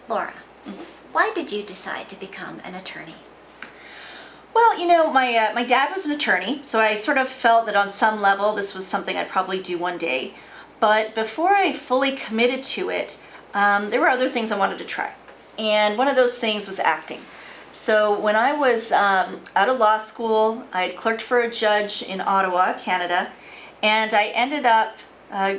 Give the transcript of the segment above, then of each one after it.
Laura, why did you decide to become an attorney? Well, my dad was an attorney, so I sort of felt that on some level this was something I'd probably do one day. But before I fully committed to it, there were other things I wanted to try. And one of those things was acting. So when I was out of law school, I had clerked for a judge in Ottawa, Canada, and I ended up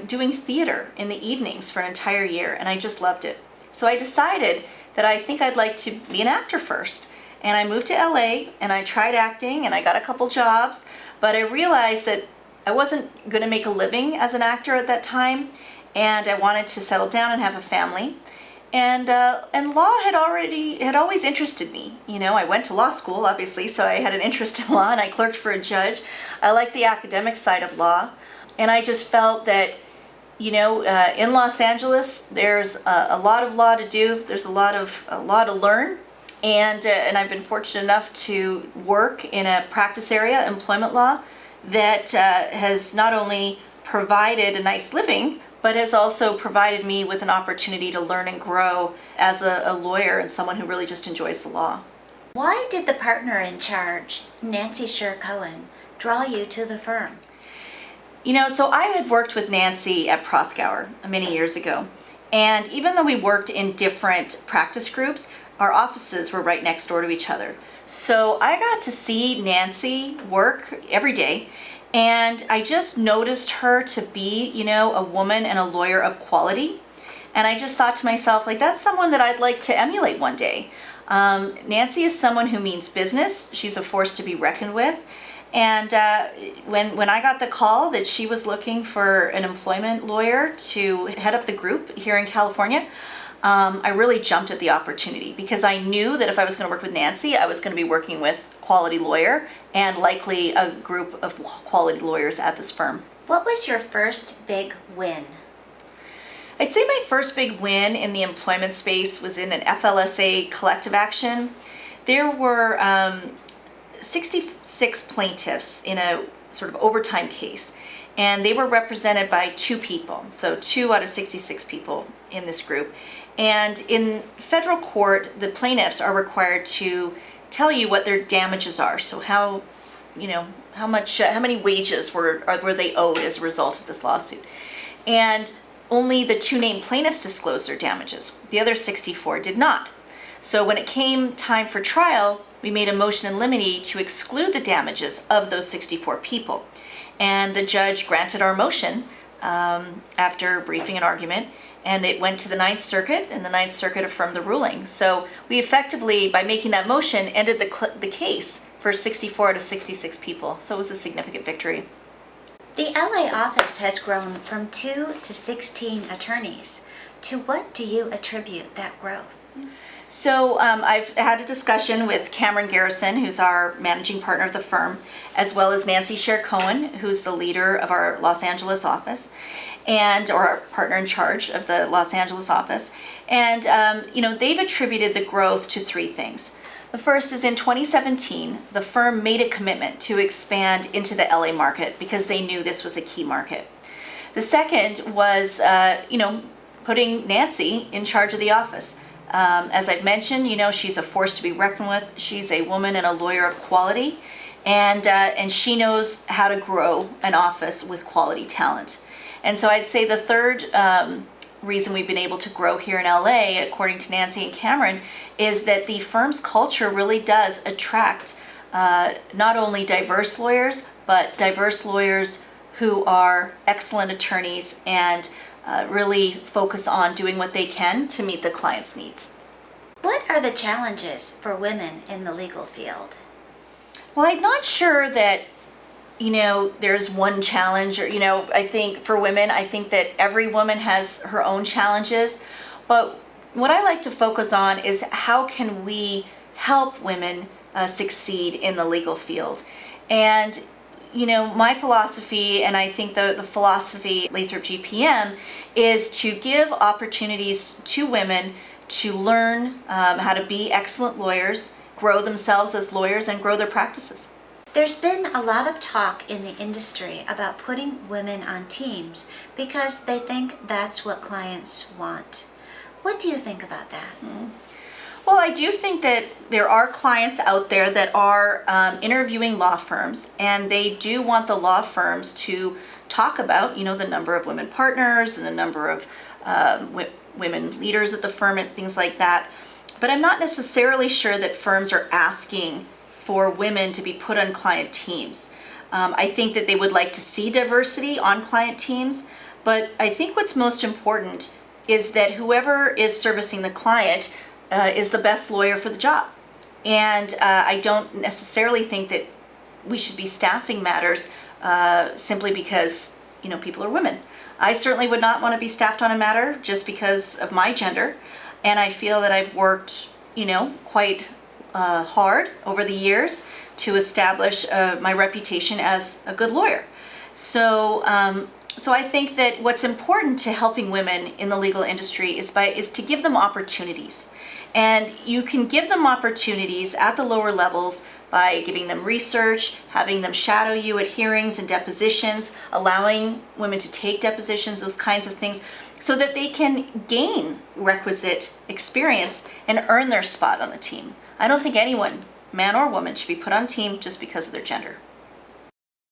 doing theater in the evenings for an entire year, and I just loved it. So I decided that I think I'd like to be an actor first. And I moved to LA and I tried acting and I got a couple jobs, but I realized that I wasn't going to make a living as an actor at that time, and I wanted to settle down and have a family. And law had always interested me. I went to law school, obviously, so I had an interest in law, and I clerked for a judge. I liked the academic side of law, and I just felt that in Los Angeles, there's a lot of law to do. There's a lot to learn. And I've been fortunate enough to work in a practice area, employment law, that has not only provided a nice living, but has also provided me with an opportunity to learn and grow as a lawyer and someone who really just enjoys the law. Why did the partner in charge, Nancy Cohen, draw you to the firm? So I had worked with Nancy at Proskauer many years ago. And even though we worked in different practice groups, our offices were right next door to each other. So I got to see Nancy work every day, and I just noticed her to be, a woman and a lawyer of quality. And I just thought to myself, that's someone that I'd like to emulate one day. Nancy is someone who means business. She's a force to be reckoned with. And when I got the call that she was looking for an employment lawyer to head up the group here in California, I really jumped at the opportunity because I knew that if I was going to work with Nancy, I was going to be working with a quality lawyer and likely a group of quality lawyers at this firm. What was your first big win? I'd say my first big win in the employment space was in an FLSA collective action. There were 66 plaintiffs in a sort of overtime case, and they were represented by 2 people, so 2 out of 66 people in this group. And in federal court, the plaintiffs are required to tell you what their damages are. So how many wages were they owed as a result of this lawsuit. And only the 2 named plaintiffs disclosed their damages. The other 64 did not. So when it came time for trial, we made a motion in limine to exclude the damages of those 64 people. And the judge granted our motion after briefing and argument, and it went to the Ninth Circuit, and the Ninth Circuit affirmed the ruling. So we effectively, by making that motion, ended the case for 64 out of 66 people. So it was a significant victory. The LA office has grown from 2 to 16 attorneys. To what do you attribute that growth? So I've had a discussion with Cameron Garrison, who's our managing partner of the firm, as well as Nancy Cohen, who's the leader of our Los Angeles office, or our partner in charge of the Los Angeles office. And, they've attributed the growth to 3 things. The first is in 2017, the firm made a commitment to expand into the LA market because they knew this was a key market. The second was, putting Nancy in charge of the office. As I've mentioned, she's a force to be reckoned with. She's a woman and a lawyer of quality, and she knows how to grow an office with quality talent. And so I'd say the third reason we've been able to grow here in LA, according to Nancy and Cameron, is that the firm's culture really does attract not only diverse lawyers, but diverse lawyers who are excellent attorneys and really focus on doing what they can to meet the client's needs. What are the challenges for women in the legal field? Well, I'm not sure that, there's one challenge, or, I think for women, I think that every woman has her own challenges. But what I like to focus on is how can we help women succeed in the legal field. And my philosophy, and I think the philosophy of Lathrop GPM, is to give opportunities to women to learn how to be excellent lawyers, grow themselves as lawyers, and grow their practices. There's been a lot of talk in the industry about putting women on teams because they think that's what clients want. What do you think about that? Well, I do think that there are clients out there that are interviewing law firms, and they do want the law firms to talk about, the number of women partners and the number of women leaders at the firm and things like that. But I'm not necessarily sure that firms are asking for women to be put on client teams. I think that they would like to see diversity on client teams, but I think what's most important is that whoever is servicing the client is the best lawyer for the job. And I don't necessarily think that we should be staffing matters simply because, people are women. I certainly would not want to be staffed on a matter just because of my gender. And I feel that I've worked, quite hard over the years to establish my reputation as a good lawyer. So I think that what's important to helping women in the legal industry is to give them opportunities. And you can give them opportunities at the lower levels by giving them research, having them shadow you at hearings and depositions, allowing women to take depositions, those kinds of things, so that they can gain requisite experience and earn their spot on the team. I don't think anyone, man or woman, should be put on a team just because of their gender.